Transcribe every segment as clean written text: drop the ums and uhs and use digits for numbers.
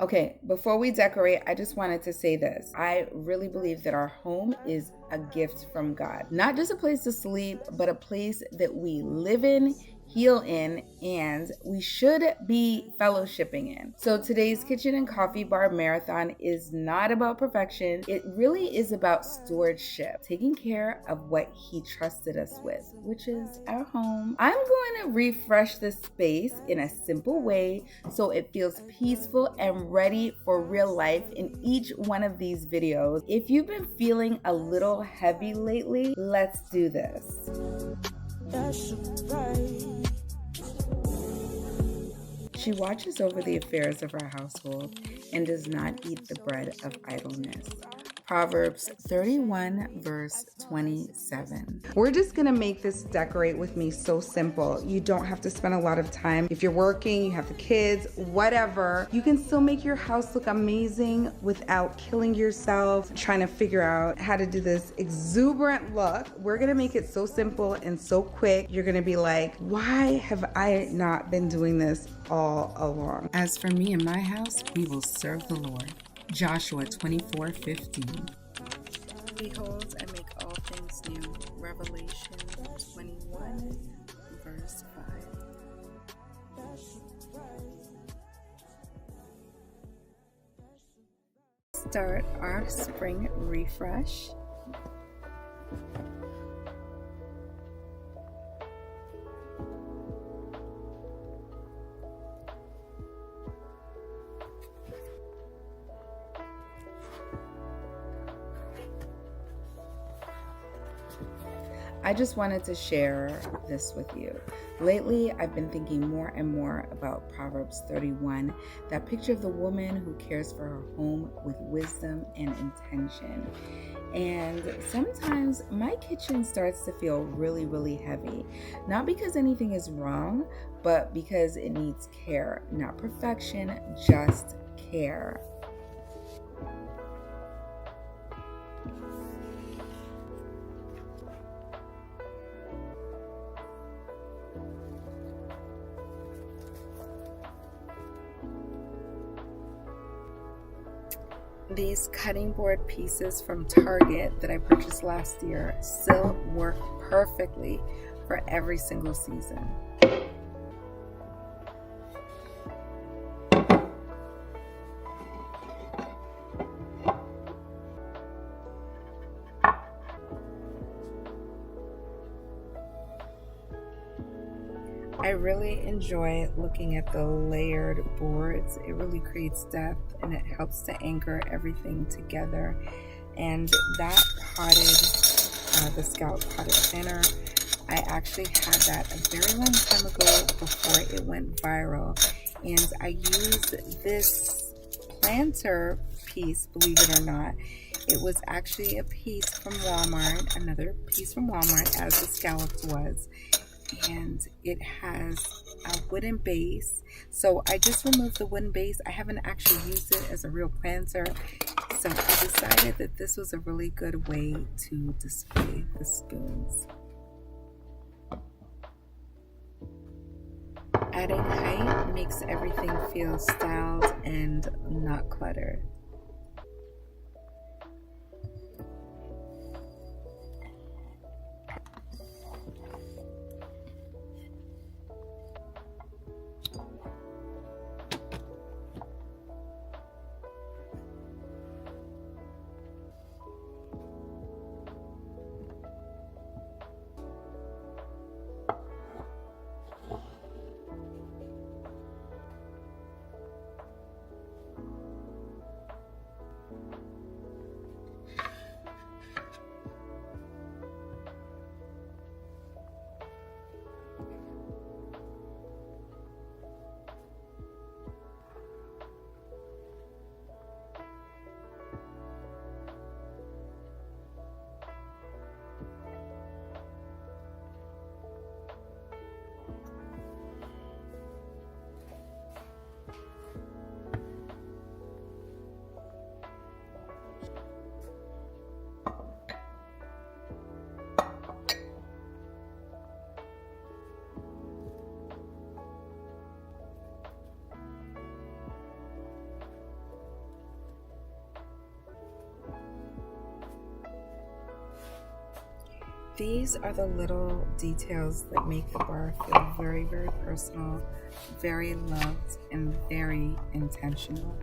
Okay, before we decorate, I just wanted to say this. I really believe that our home is a gift from God. Not just a place to sleep, but a place that we live in, heal in, and we should be fellowshipping in. So today's kitchen and coffee bar marathon is not about perfection. It really is about stewardship, taking care of what He trusted us with, which is our home. I'm going to refresh this space in a simple way so it feels peaceful and ready for real life in each one of these videos. If you've been feeling a little heavy lately, let's do this. She watches over the affairs of our household and does not eat the bread of idleness. Proverbs 31 verse 27. We're just gonna make this decorate with me so simple. You don't have to spend a lot of time. If you're working, you have the kids, whatever, you can still make your house look amazing without killing yourself, trying to figure out how to do this exuberant look. We're gonna make it so simple and so quick. You're gonna be like, why have I not been doing this all along? As for me and my house, we will serve the Lord. Joshua 24:15. Behold, I make all things new. Revelation 21 verse 5. Start our spring refresh. I just wanted to share this with you. Lately, I've been thinking more and more about Proverbs 31, that picture of the woman who cares for her home with wisdom and intention. And sometimes my kitchen starts to feel really, really heavy. Not because anything is wrong, but because it needs care. Not perfection, just care. These cutting board pieces from Target that I purchased last year still work perfectly for every single season. I really enjoy looking at the layered boards. It really creates depth and it helps to anchor everything together. And that the scallop potted planner, I actually had that a very long time ago before it went viral. And I used this planter piece, believe it or not. It was actually a piece from Walmart, another piece from Walmart, as the scallops was. And it has a wooden base, so I just removed the wooden base. I haven't actually used it as a real planter, so I decided that this was a really good way to display the spoons. Adding height makes everything feel styled and not cluttered. These are the little details that make the bar feel very, very personal, very loved, and very intentional.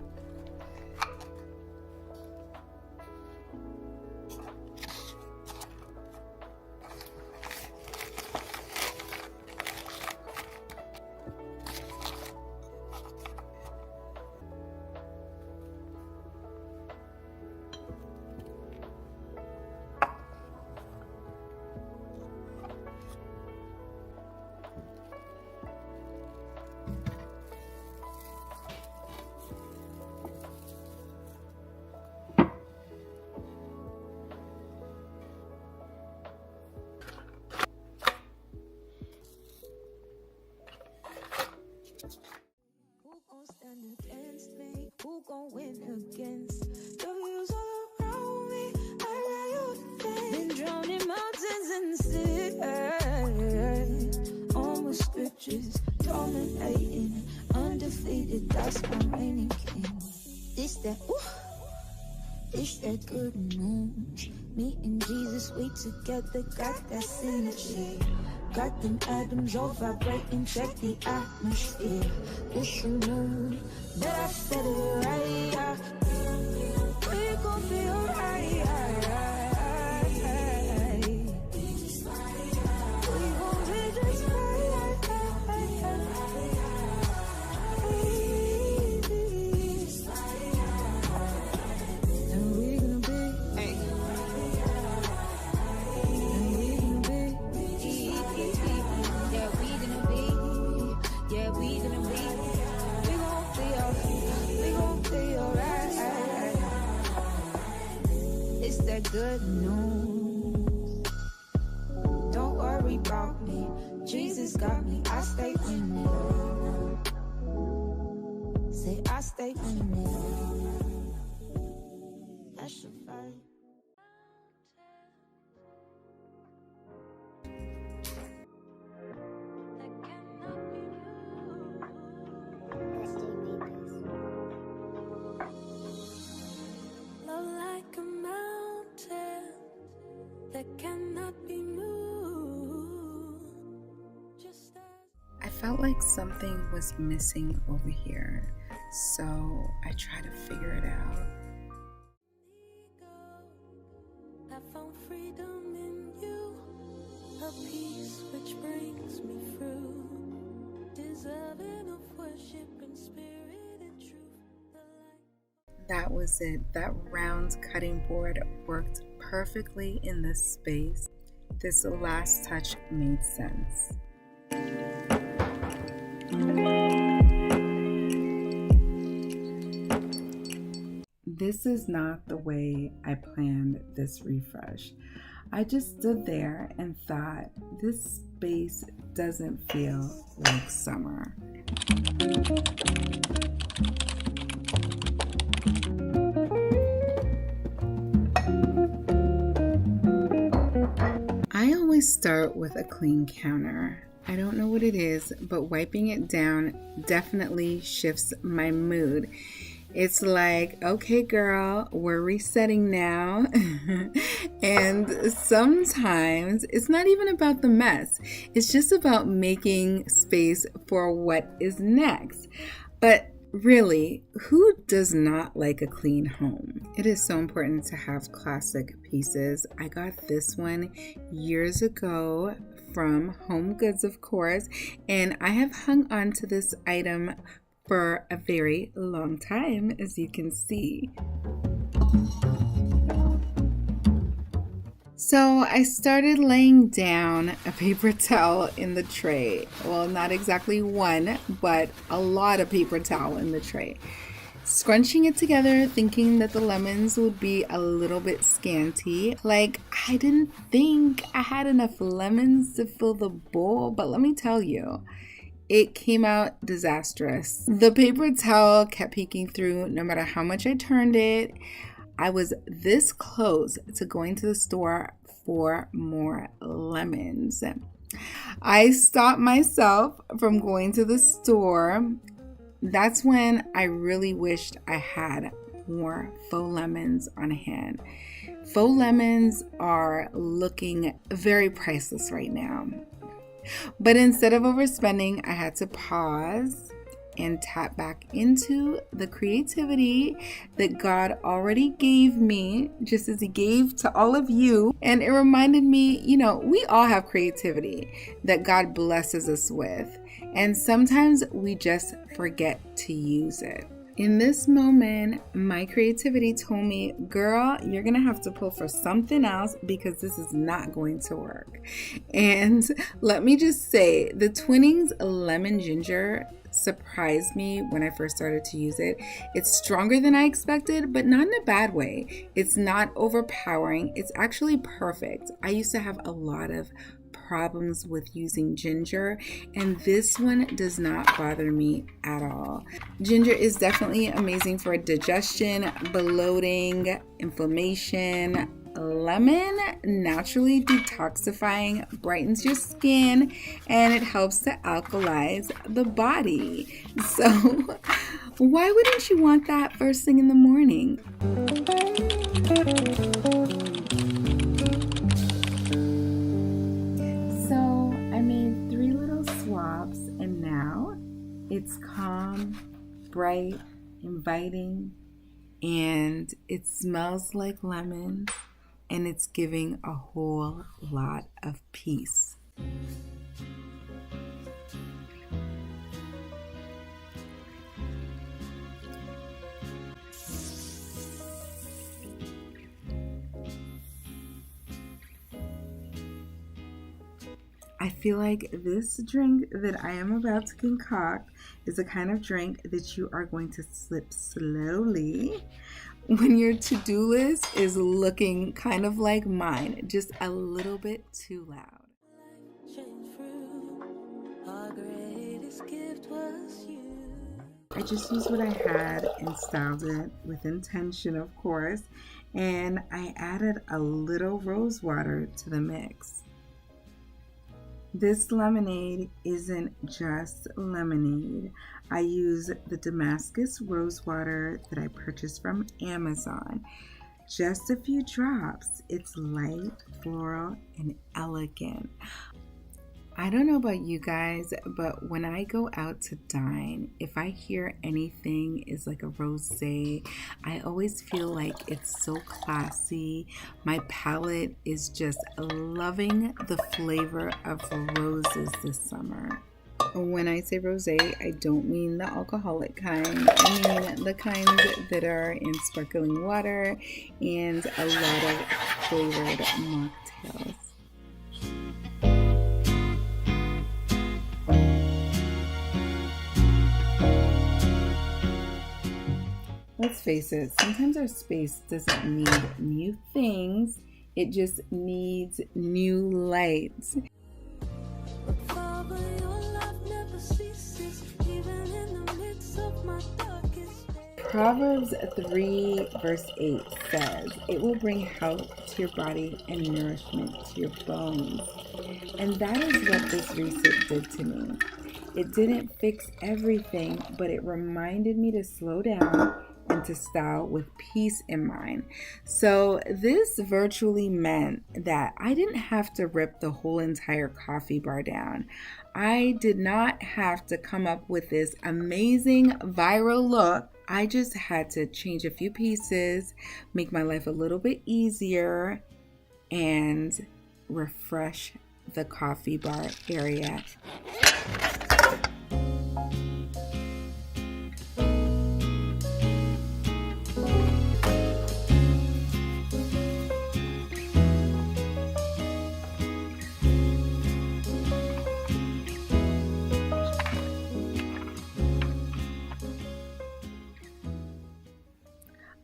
Who gon' win against the views all around me? I love you to been drowning mountains in the sea. Almost riches, dominating, undefeated. That's my reigning king. This that good news. Me and Jesus, we together got that synergy. Got them atoms all vibrating, check the atmosphere. It's a mood that I set it right. We gon' be alright. We gon' be just fine. And we gonna be, good news. Don't worry about me. Jesus got me. I stay winning. Say I stay winning. That's a fight. Love like a mountain that cannot be moved. Just as I felt like something was missing over here, so I tried to figure it out. I found freedom in you, a peace which brings me through, deserving of worship in spirit and truth. That was it. That round cutting board worked perfectly in this space. This last touch made sense. This is not the way I planned this refresh. I just stood there and thought, this space doesn't feel like summer. I always start with a clean counter. I don't know what it is, but wiping it down definitely shifts my mood. It's like, okay, girl, we're resetting now. And sometimes it's not even about the mess. It's just about making space for what is next. But really, who does not like a clean home? It is so important to have classic pieces. I got this one years ago from Home Goods, of course, and I have hung on to this item for a very long time, as you can see. So I started laying down a paper towel in the tray. Well, not exactly one, but a lot of paper towel in the tray. Scrunching it together, thinking that the lemons would be a little bit scanty. Like, I didn't think I had enough lemons to fill the bowl, but let me tell you, it came out disastrous. The paper towel kept peeking through no matter how much I turned it. I was this close to going to the store for more lemons. I stopped myself from going to the store. That's when I really wished I had more faux lemons on hand. Faux lemons are looking very priceless right now. But instead of overspending, I had to pause and tap back into the creativity that God already gave me, just as He gave to all of you. And it reminded me, we all have creativity that God blesses us with. And sometimes we just forget to use it. In this moment, my creativity told me, girl, you're going to have to pull for something else because this is not going to work. And let me just say, the Twinings lemon ginger surprised me when I first started to use it. It's stronger than I expected, but not in a bad way. It's not overpowering. It's actually perfect. I used to have a lot of problems with using ginger, and this one does not bother me at all. Ginger is definitely amazing for digestion, bloating, inflammation. Lemon, naturally detoxifying, brightens your skin, and it helps to alkalize the body. So why wouldn't you want that first thing in the morning? So I made 3 little swaps, and now it's calm, bright, inviting, and it smells like lemon. And it's giving a whole lot of peace. I feel like this drink that I am about to concoct is the kind of drink that you are going to sip slowly when your to-do list is looking kind of like mine, just a little bit too loud. I just used what I had and styled it with intention, of course, and I added a little rose water to the mix. This lemonade isn't just lemonade. I use the Damascus rose water that I purchased from Amazon. Just a few drops. It's light, floral, and elegant. I don't know about you guys, but when I go out to dine, if I hear anything is like a rosé, I always feel like it's so classy. My palate is just loving the flavor of roses this summer. When I say rosé, I don't mean the alcoholic kind. I mean the kinds that are in sparkling water and a lot of flavored mocktails. Let's face it, sometimes our space doesn't need new things, it just needs new lights. Proverbs 3 verse 8 says, "It will bring health to your body and nourishment to your bones." And that is what this reset did to me. It didn't fix everything, but it reminded me to slow down and to style with peace in mind. So this virtually meant that I didn't have to rip the whole entire coffee bar down. I did not have to come up with this amazing viral look. I just had to change a few pieces, make my life a little bit easier, and refresh the coffee bar area.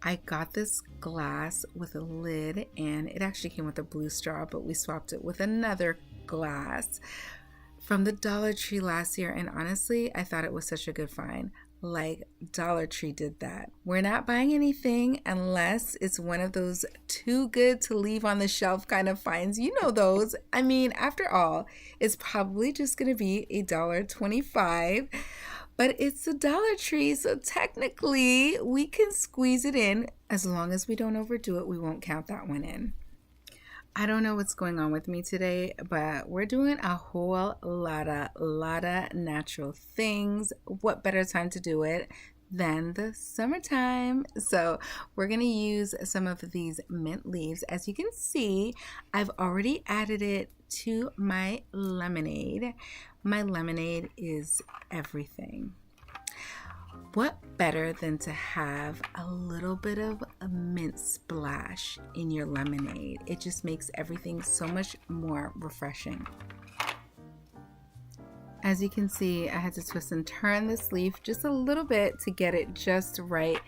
I got this glass with a lid, and it actually came with a blue straw, but we swapped it with another glass from the Dollar Tree last year, and honestly, I thought it was such a good find. Like, Dollar Tree did that. We're not buying anything unless it's one of those too good to leave on the shelf kind of finds. You know those. I mean, after all, it's probably just going to be $1.25. but it's a Dollar Tree, so technically we can squeeze it in. As long as we don't overdo it, we won't count that one in. I don't know what's going on with me today, but we're doing a whole lot of natural things. What better time to do it than the summertime? So we're going to use some of these mint leaves. As you can see, I've already added it to my lemonade. My lemonade is everything. What better than to have a little bit of a mint splash in your lemonade? It just makes everything so much more refreshing. As you can see, I had to twist and turn this leaf just a little bit to get it just right.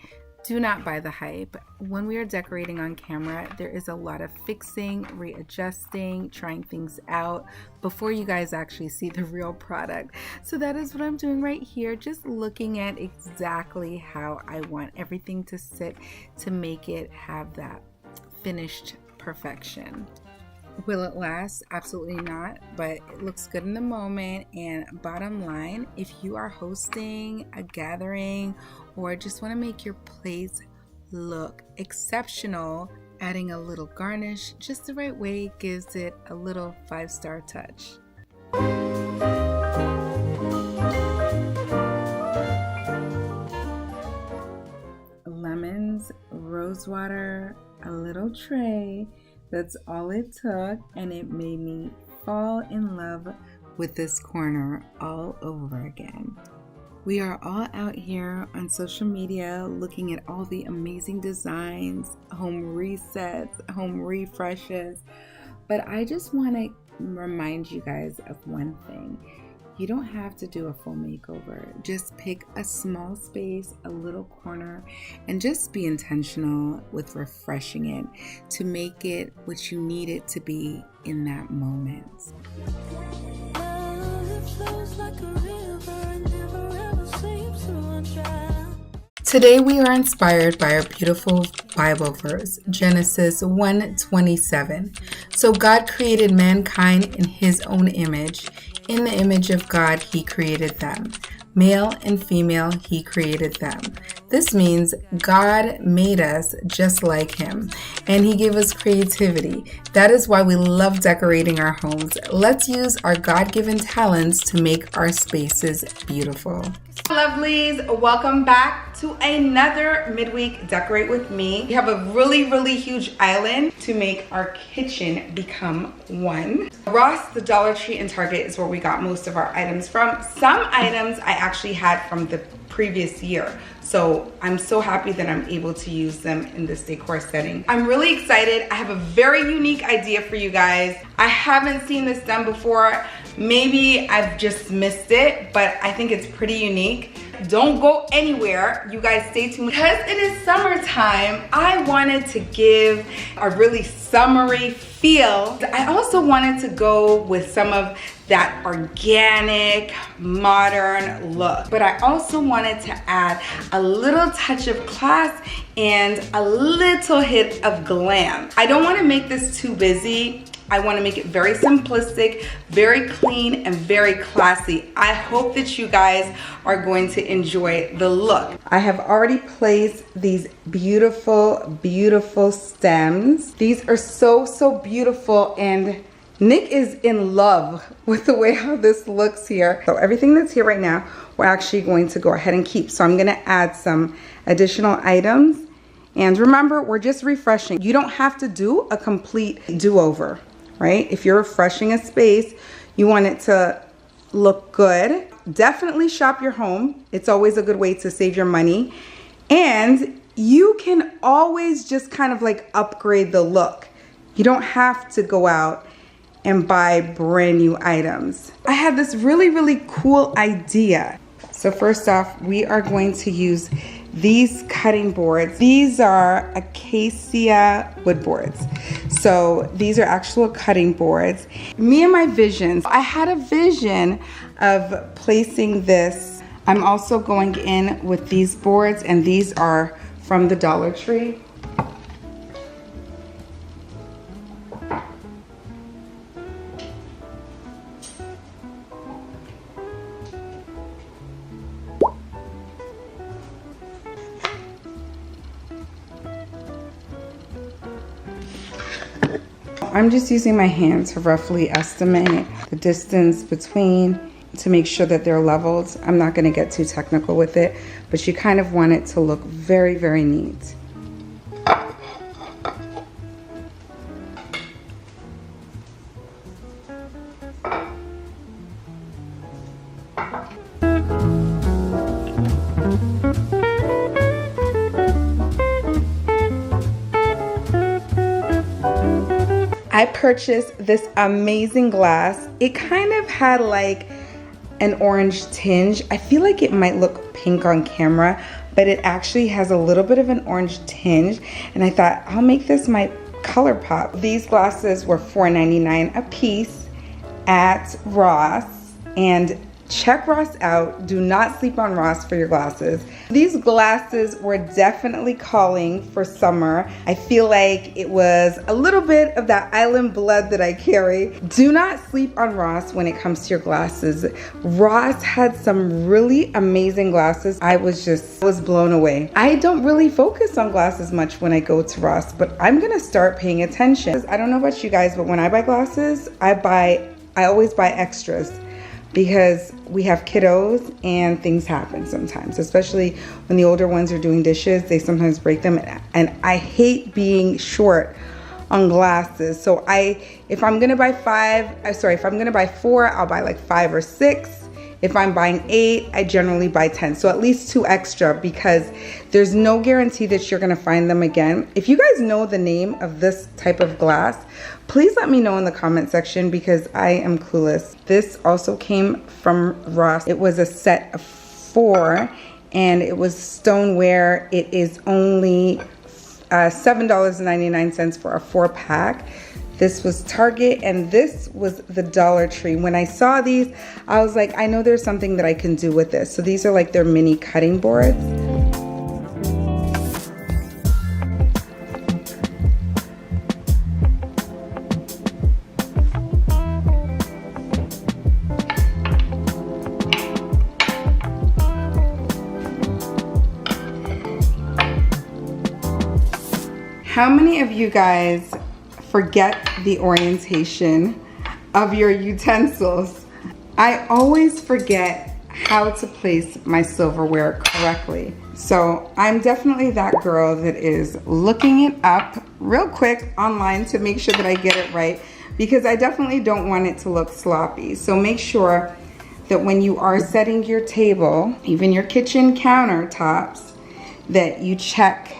Do not buy the hype. When we are decorating on camera, there is a lot of fixing, readjusting, trying things out before you guys actually see the real product. So that is what I'm doing right here, just looking at exactly how I want everything to sit to make it have that finished perfection. Will it last? Absolutely not, but it looks good in the moment. And bottom line, if you are hosting a gathering or just want to make your place look exceptional, adding a little garnish just the right way gives it a little 5-star touch. Lemons, rose water, a little tray. That's all it took, and it made me fall in love with this corner all over again. We are all out here on social media looking at all the amazing designs, home resets, home refreshes, but I just want to remind you guys of one thing. You don't have to do a full makeover. Just pick a small space, a little corner, and just be intentional with refreshing it to make it what you need it to be in that moment. Today we are inspired by our beautiful Bible verse, Genesis 1:27. So God created mankind in his own image. In the image of God, he created them. Male and female, he created them. This means God made us just like him, and he gave us creativity. That is why we love decorating our homes. Let's use our God-given talents to make our spaces beautiful. Lovelies, welcome back to another midweek Decorate with me. We have a really huge island to make our kitchen become one. Ross, the Dollar Tree, and Target is where we got most of our items from. Some items I actually had from the previous year, so I'm so happy that I'm able to use them in this decor setting. I'm really excited. I have a very unique idea for you guys. I haven't seen this done before. Maybe I've just missed it, but I think it's pretty unique. Don't go anywhere. You guys stay tuned. Because it is summertime, I wanted to give a really summery feel. I also wanted to go with some of that organic, modern look. But I also wanted to add a little touch of class and a little hit of glam. I don't want to make this too busy. I want to make it very simplistic, very clean, and very classy. I hope that you guys are going to enjoy the look. I have already placed these beautiful stems. These are so beautiful, and Nick is in love with the way how this looks here. So everything that's here right now, we're actually going to go ahead and keep. So I'm gonna add some additional items. And remember, we're just refreshing. You don't have to do a complete do-over, right? If you're refreshing a space, you want it to look good. Definitely shop your home. It's always a good way to save your money. And you can always just kind of like upgrade the look. You don't have to go out and buy brand new items. I have this really cool idea. So first off, we are going to use these cutting boards. These are acacia wood boards. So these are actual cutting boards. Me and my visions, I had a vision of placing this. I'm also going in with these boards, and these are from the Dollar Tree. I'm just using my hand to roughly estimate the distance between to make sure that they're leveled. I'm not going to get too technical with it, but you kind of want it to look very, very neat. I purchased this amazing glass. It kind of had like an orange tinge. I feel like it might look pink on camera, but it actually has a little bit of an orange tinge. And I thought, I'll make this my color pop. These glasses were $4.99 a piece at Ross. And check Ross out. Do not sleep on Ross for your glasses. These glasses were definitely calling for summer. I feel like it was a little bit of that island blood that I carry. Do not sleep on Ross when it comes to your glasses. Ross had some really amazing glasses. I was blown away. I don't really focus on glasses much when I go to Ross, but I'm gonna start paying attention. I don't know about you guys, but when I buy glasses, I always buy extras, because we have kiddos and things happen sometimes, especially when the older ones are doing dishes. They sometimes break them, and I hate being short on glasses. So if I'm gonna buy four, I'll buy like 5 or 6. If I'm buying 8, I generally buy 10. So at least 2 extra, because there's no guarantee that you're gonna find them again. If you guys know the name of this type of glass, please let me know in the comment section, because I am clueless. This also came from Ross. It was a set of 4, and it was stoneware. It is only $7.99 for a 4-pack. This was Target, and this was the Dollar Tree. When I saw these, I was like, I know there's something that I can do with this. So these are like their mini cutting boards. How many of you guys forget the orientation of your utensils? I always forget how to place my silverware correctly. So I'm definitely that girl that is looking it up real quick online to make sure that I get it right, because I definitely don't want it to look sloppy. So make sure that when you are setting your table, even your kitchen countertops, that you check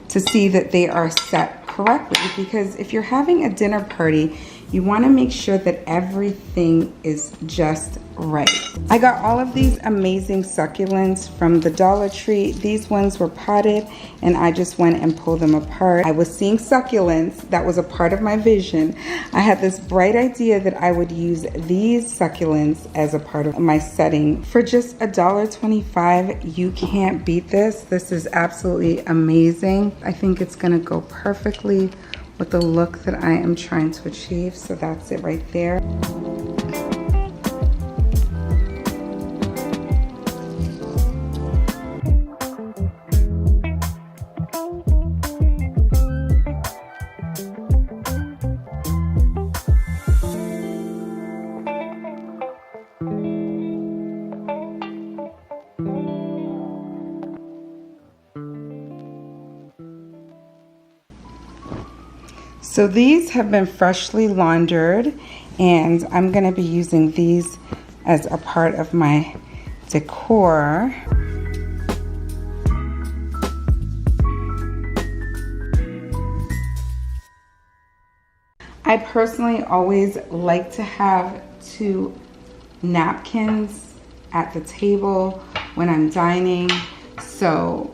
to see that they are set correctly, because if you're having a dinner party, you want to make sure that everything is just right. I got all of these amazing succulents from the Dollar Tree. These ones were potted, and I just went and pulled them apart. I was seeing succulents. That was a part of my vision. I had this bright idea that I would use these succulents as a part of my setting. For just $1.25, you can't beat this. This is absolutely amazing. I think it's gonna go perfectly with the look that I am trying to achieve. So that's it right there. So these have been freshly laundered, and I'm going to be using these as a part of my decor. I personally always like to have 2 napkins at the table when I'm dining. So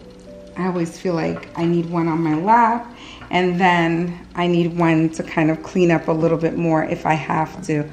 I always feel like I need one on my lap, and then I need one to kind of clean up a little bit more if I have to.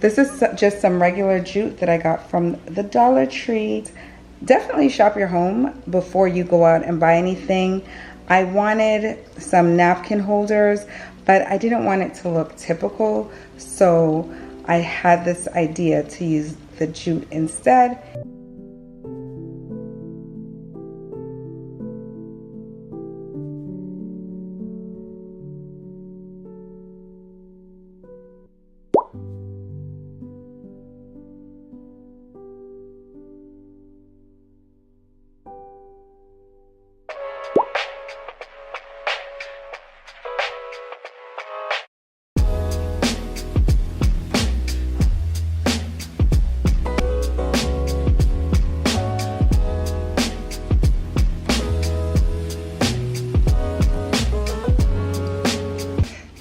This is just some regular jute that I got from the Dollar Tree. Definitely shop your home before you go out and buy anything. I wanted some napkin holders, but I didn't want it to look typical, so I had this idea to use the jute instead.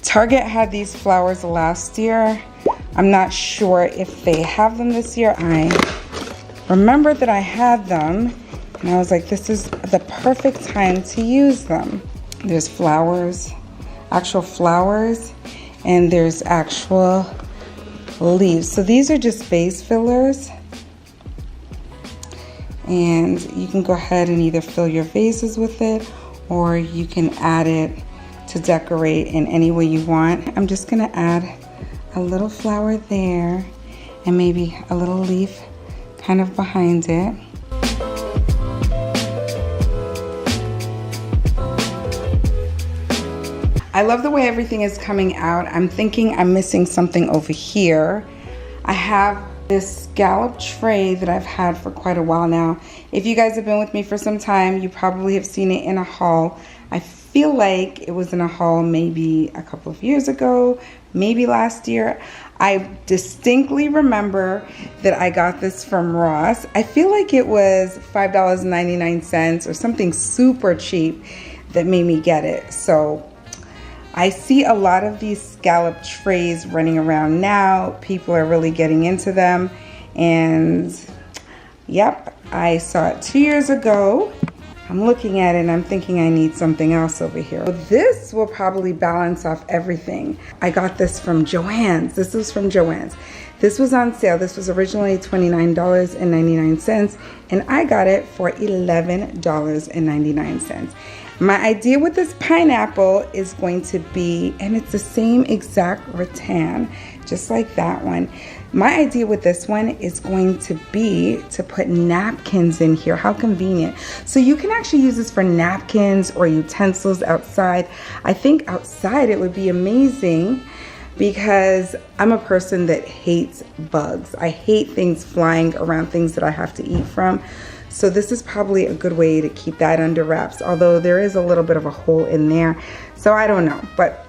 Target had these flowers last year. I'm not sure if they have them this year. I remember that I had them and I was like, this is the perfect time to use them. There's flowers, actual flowers, and there's actual leaves. So these are just vase fillers. And you can go ahead and either fill your vases with it or you can add it to decorate in any way you want. I'm just gonna add a little flower there and maybe a little leaf kind of behind it. I love the way everything is coming out. I'm thinking I'm missing something over here. I have this scallop tray that I've had for quite a while now. If you guys have been with me for some time, you probably have seen it in a haul. I feel like it was in a haul maybe a couple of years ago, maybe last year. I distinctly remember that I got this from Ross. I feel like it was $5.99 or something super cheap that made me get it. So I see a lot of these scallop trays running around now. People are really getting into them. And yep, I saw it 2 years ago. I'm looking at it and I'm thinking I need something else over here. This will probably balance off everything. I got this from Joann's. This was from Joann's. This was on sale. This was originally $29.99 and I got it for $11.99. My idea with this pineapple is going to be, and it's the same exact rattan, just like that one. My idea with this one is going to be to put napkins in here. How convenient. So you can actually use this for napkins or utensils outside. I think outside it would be amazing because I'm a person that hates bugs. I hate things flying around, things that I have to eat from. So this is probably a good way to keep that under wraps, although there is a little bit of a hole in there. So I don't know, but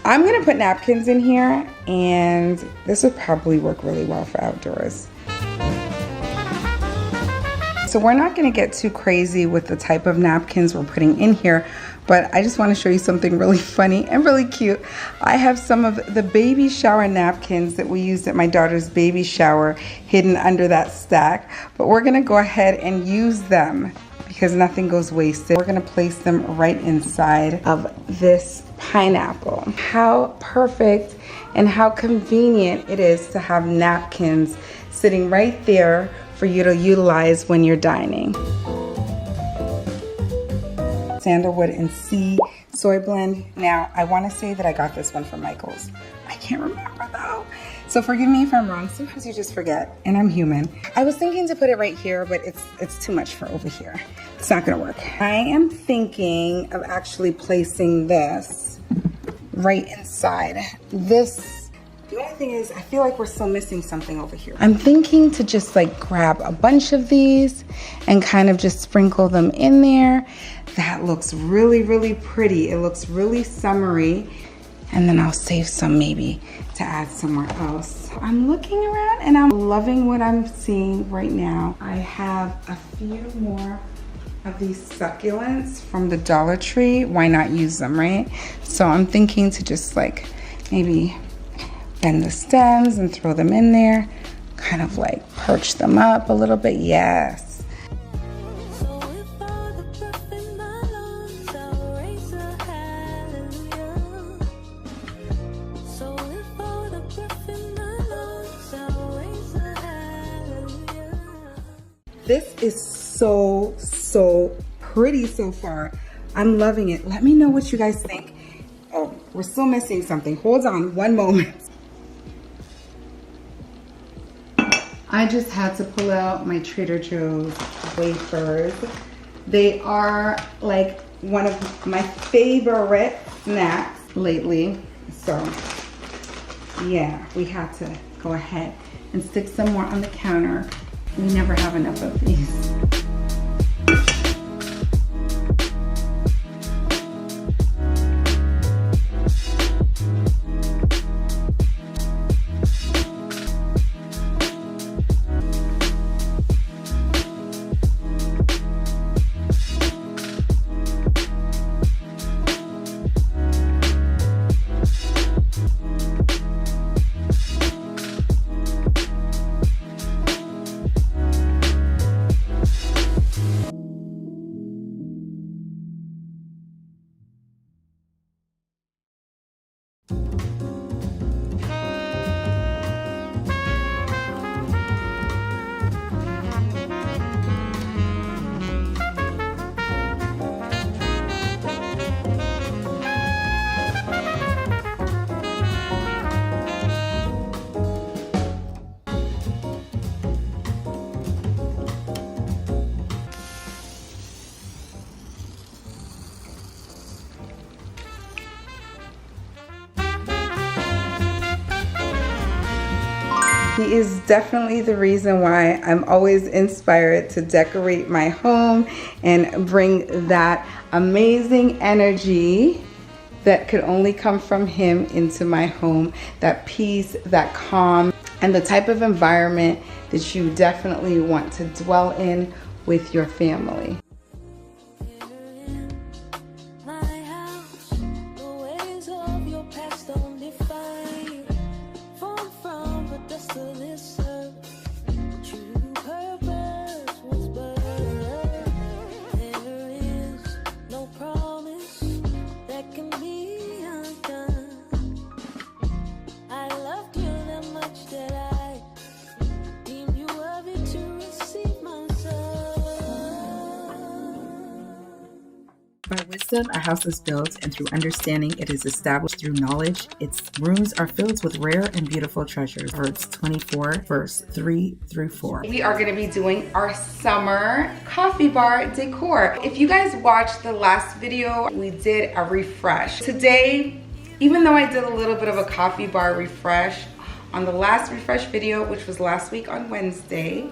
I'm gonna put napkins in here and this would probably work really well for outdoors. So we're not gonna get too crazy with the type of napkins we're putting in here, but I just wanna show you something really funny and really cute. I have some of the baby shower napkins that we used at my daughter's baby shower hidden under that stack, but we're gonna go ahead and use them because nothing goes wasted. We're gonna place them right inside of this pineapple. How perfect and how convenient it is to have napkins sitting right there for you to utilize when you're dining. Sandalwood and sea soy blend. Now, I want to say that I got this one from Michael's. I can't remember though. So forgive me if I'm wrong. Sometimes you just forget, and I'm human. I was thinking to put it right here, but it's too much for over here. It's not gonna work. I am thinking of actually placing this right inside. The only thing is, I feel like we're still missing something over here. I'm thinking to just like grab a bunch of these and kind of just sprinkle them in there. That looks really, really pretty. It looks really summery. And then I'll save some maybe to add somewhere else. I'm looking around and I'm loving what I'm seeing right now. I have a few more of these succulents from the Dollar Tree. Why not use them, right? So I'm thinking to just like maybe bend the stems and throw them in there, kind of like perch them up a little bit. Yes. This is so pretty so far. I'm loving it. Let me know what you guys think. Oh, we're still missing something. Hold on one moment. I just had to pull out my Trader Joe's wafers. They are like one of my favorite snacks lately. So yeah, we had to go ahead and stick some more on the counter. We never have enough of these. He is definitely the reason why I'm always inspired to decorate my home and bring that amazing energy that could only come from him into my home. That peace, that calm, and the type of environment that you definitely want to dwell in with your family. By wisdom, a house is built, and through understanding, it is established. Through knowledge, its rooms are filled with rare and beautiful treasures. Proverbs 24, verse 3 through 4. We are going to be doing our summer coffee bar decor. If you guys watched the last video, we did a refresh. Today, even though I did a little bit of a coffee bar refresh on the last refresh video, which was last week on Wednesday,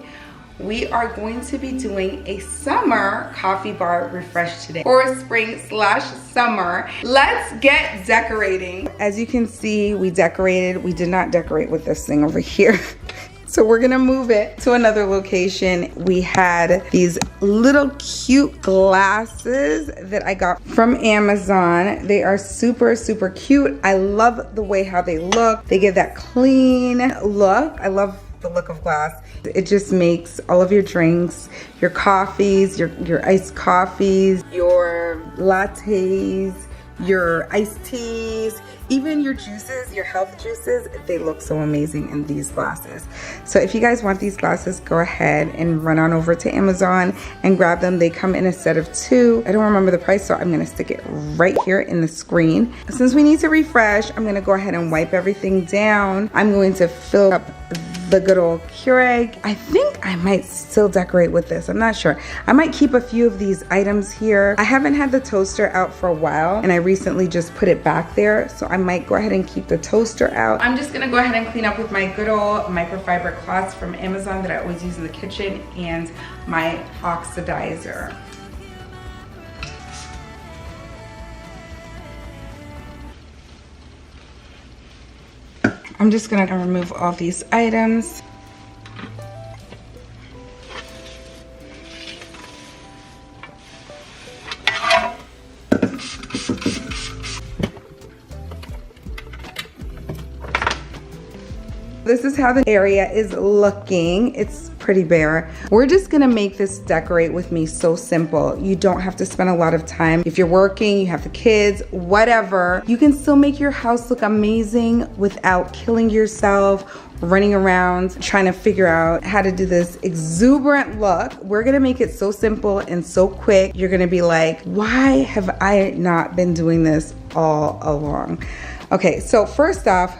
we are going to be doing a summer coffee bar refresh today, or spring/summer. Let's get decorating. As you can see, we decorated. We did not decorate with this thing over here. So we're gonna move it to another location. We had these little cute glasses that I got from Amazon. They are super cute. I love the way how they look. They give that clean look. I love the look of glass. It just makes all of your drinks, your coffees, your iced coffees, your lattes, your iced teas, even your juices, your health juices, they look so amazing in these glasses. So if you guys want these glasses, go ahead and run on over to Amazon and grab them. They come in a set of 2. I don't remember the price, so I'm gonna stick it right here in the screen. Since we need to refresh, I'm gonna go ahead and wipe everything down. I'm going to fill up the good old Keurig. I think I might still decorate with this. I'm not sure. I might keep a few of these items here. I haven't had the toaster out for a while, and I recently just put it back there, so I might go ahead and keep the toaster out. I'm just gonna go ahead and clean up with my good old microfiber cloths from Amazon that I always use in the kitchen, and my oxidizer. I'm just gonna remove all these items. This is how the area is looking. It's pretty bare. We're just gonna make this decorate with me so simple. You don't have to spend a lot of time. If you're working, you have the kids, whatever, you can still make your house look amazing without killing yourself, running around trying to figure out how to do this exuberant look. We're gonna make it so simple and so quick. You're gonna be like, why have I not been doing this all along? Okay, so first off,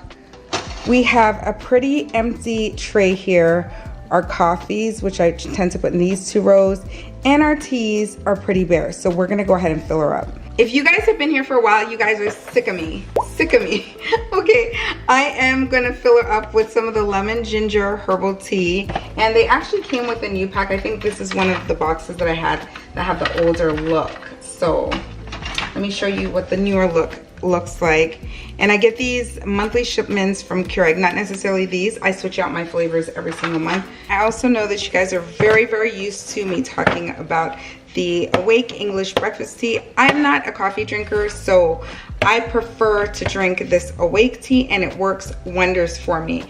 we have a pretty empty tray here. Our coffees, which I tend to put in these 2 rows, and our teas are pretty bare. So we're gonna go ahead and fill her up. If you guys have been here for a while, you guys are sick of me. Sick of me. Okay, I am gonna fill her up with some of the lemon ginger herbal tea. And they actually came with a new pack. I think this is one of the boxes that I had that have the older look. So let me show you what the newer look looks like. And I get these monthly shipments from Keurig, not necessarily these. I switch out my flavors every single month. I also know that you guys are very, very used to me talking about the Awake English breakfast tea. I'm not a coffee drinker, so I prefer to drink this Awake tea, and it works wonders for me.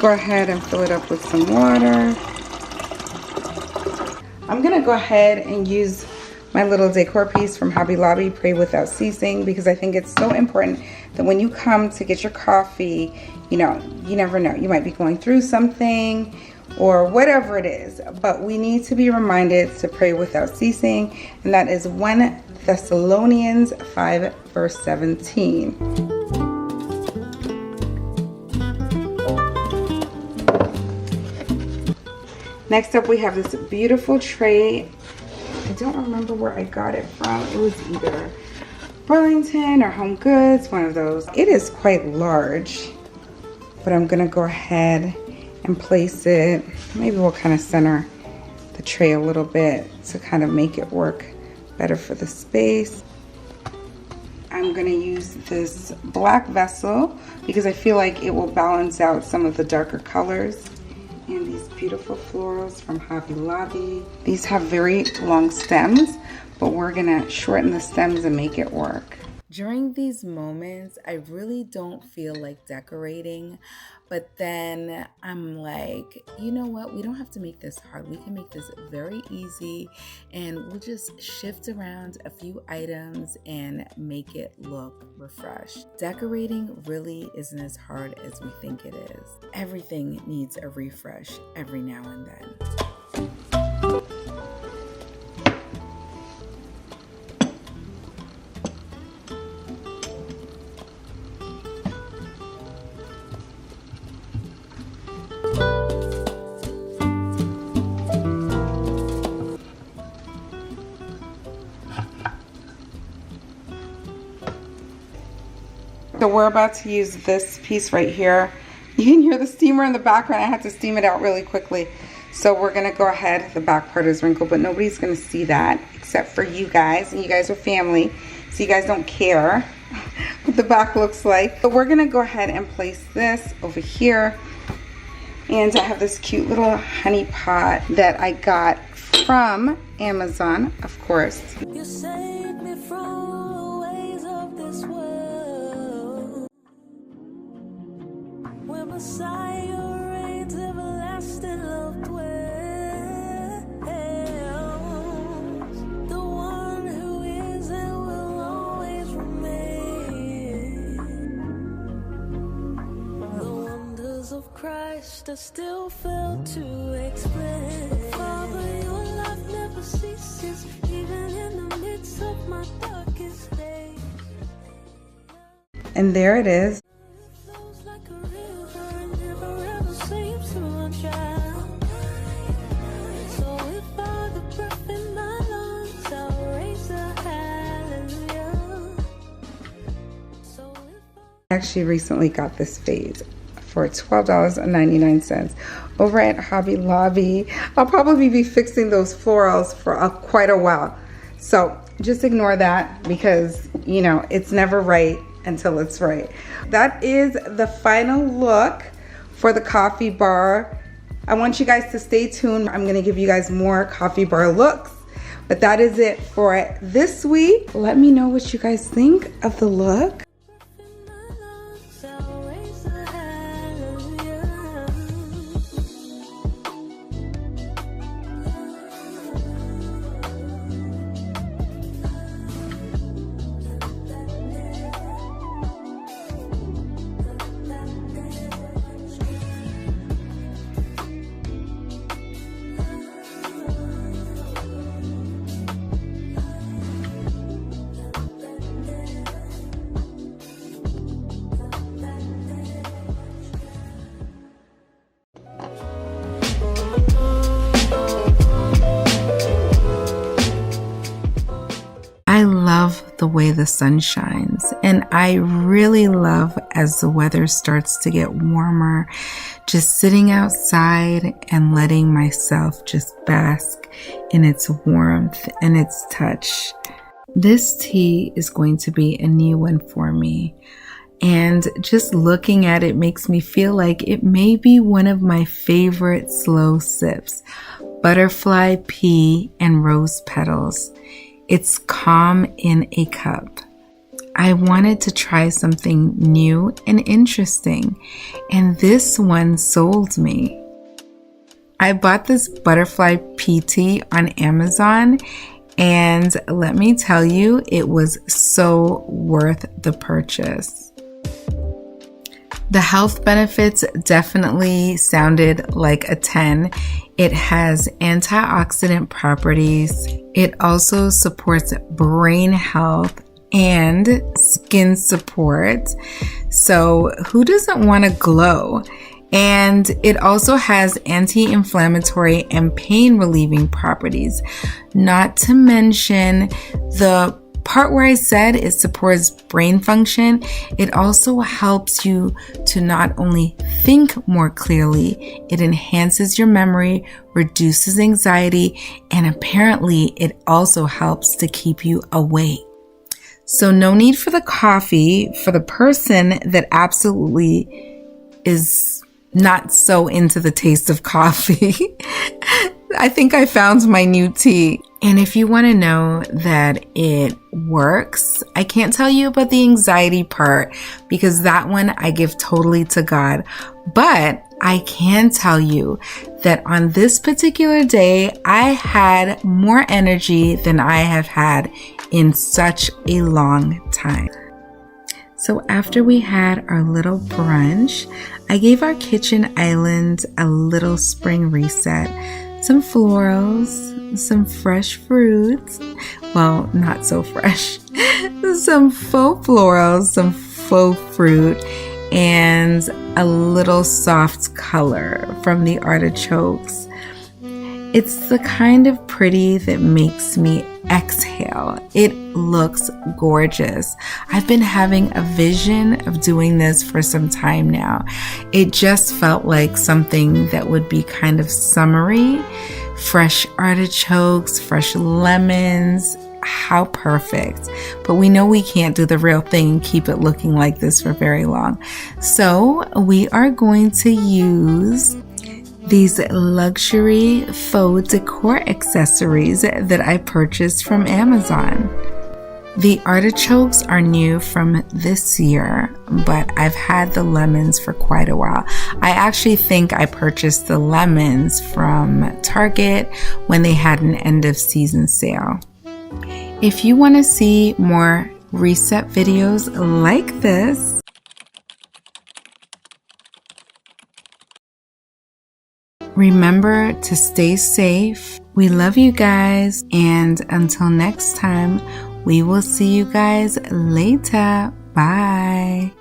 Go ahead and fill it up with some water. I'm gonna go ahead and use my little decor piece from Hobby Lobby, Pray Without Ceasing, because I think it's so important that when you come to get your coffee, you know, you never know. You might be going through something or whatever it is, but we need to be reminded to pray without ceasing, and that is 1 Thessalonians 5 verse 17. Next up, we have this beautiful tray. I don't remember where I got it from. It was either Burlington or Home Goods, one of those. It is quite large, but I'm gonna go ahead and place it. Maybe we'll kind of center the tray a little bit to kind of make it work better for the space. I'm gonna use this black vessel because I feel like it will balance out some of the darker colors. And these beautiful florals from Hobby Lobby. These have very long stems, but we're gonna shorten the stems and make it work. During these moments, I really don't feel like decorating, but then I'm like, you know what? We don't have to make this hard. We can make this very easy, and we'll just shift around a few items and make it look refreshed. Decorating really isn't as hard as we think it is. Everything needs a refresh every now and then. So we're about to use this piece right here. You can hear the steamer in the background. I had to steam it out really quickly. So we're gonna go ahead. The back part is wrinkled, but nobody's gonna see that except for you guys. And you guys are family, so you guys don't care what the back looks like. But we're gonna go ahead and place this over here. And I have this cute little honey pot that I got from Amazon, of course. You saved me from the ways of this world. When Messiah reigns, everlasting love dwells. The one who is and will always remain. The wonders of Christ I still fail to explain. Father, your love never ceases, even in the midst of my darkest days. And there it is. It flows like a river and never ever seems to run dry. So if I the breath in my lungs, I'll raise a hallelujah. So if I actually recently got this vase for $12.99 over at Hobby Lobby. I'll probably be fixing those florals for quite a while. So just ignore that because, you know, it's never right until it's right. That is the final look for the coffee bar. I want you guys to stay tuned. I'm gonna give you guys more coffee bar looks, But that is it for this week. Let me know what you guys think of the look. I love the way the sun shines, and I really love as the weather starts to get warmer, just sitting outside and letting myself just bask in its warmth and its touch. This tea is going to be a new one for me, and just looking at it makes me feel like it may be one of my favorite slow sips. Butterfly pea and rose petals. It's calm in a cup. I wanted to try something new and interesting, and this one sold me. I bought this butterfly pea tea on Amazon, and let me tell you, it was so worth the purchase. The health benefits definitely sounded like a 10. It has antioxidant properties. It also supports brain health and skin support. So who doesn't want to glow? And it also has anti-inflammatory and pain relieving properties. Not to mention the part where I said it supports brain function, it also helps you to not only think more clearly, it enhances your memory, reduces anxiety, and apparently it also helps to keep you awake. So no need for the coffee for the person that absolutely is not so into the taste of coffee. I think I found my new tea. And if you want to know that it works, I can't tell you about the anxiety part because that one I give totally to God. But I can tell you that on this particular day, I had more energy than I have had in such a long time. So after we had our little brunch, I gave our kitchen island a little spring reset. Some florals, some fresh fruits, well, not so fresh, some faux florals, some faux fruit, and a little soft color from the artichokes. It's the kind of pretty that makes me exhale. It looks gorgeous. I've been having a vision of doing this for some time now. It just felt like something that would be kind of summery. Fresh artichokes, fresh lemons. How perfect. But we know we can't do the real thing and keep it looking like this for very long. So we are going to use these luxury faux decor accessories that I purchased from Amazon. The artichokes are new from this year, but I've had the lemons for quite a while. I actually think I purchased the lemons from Target when they had an end of season sale. If you want to see more reset videos like this, remember to stay safe. We love you guys. And until next time, we will see you guys later. Bye.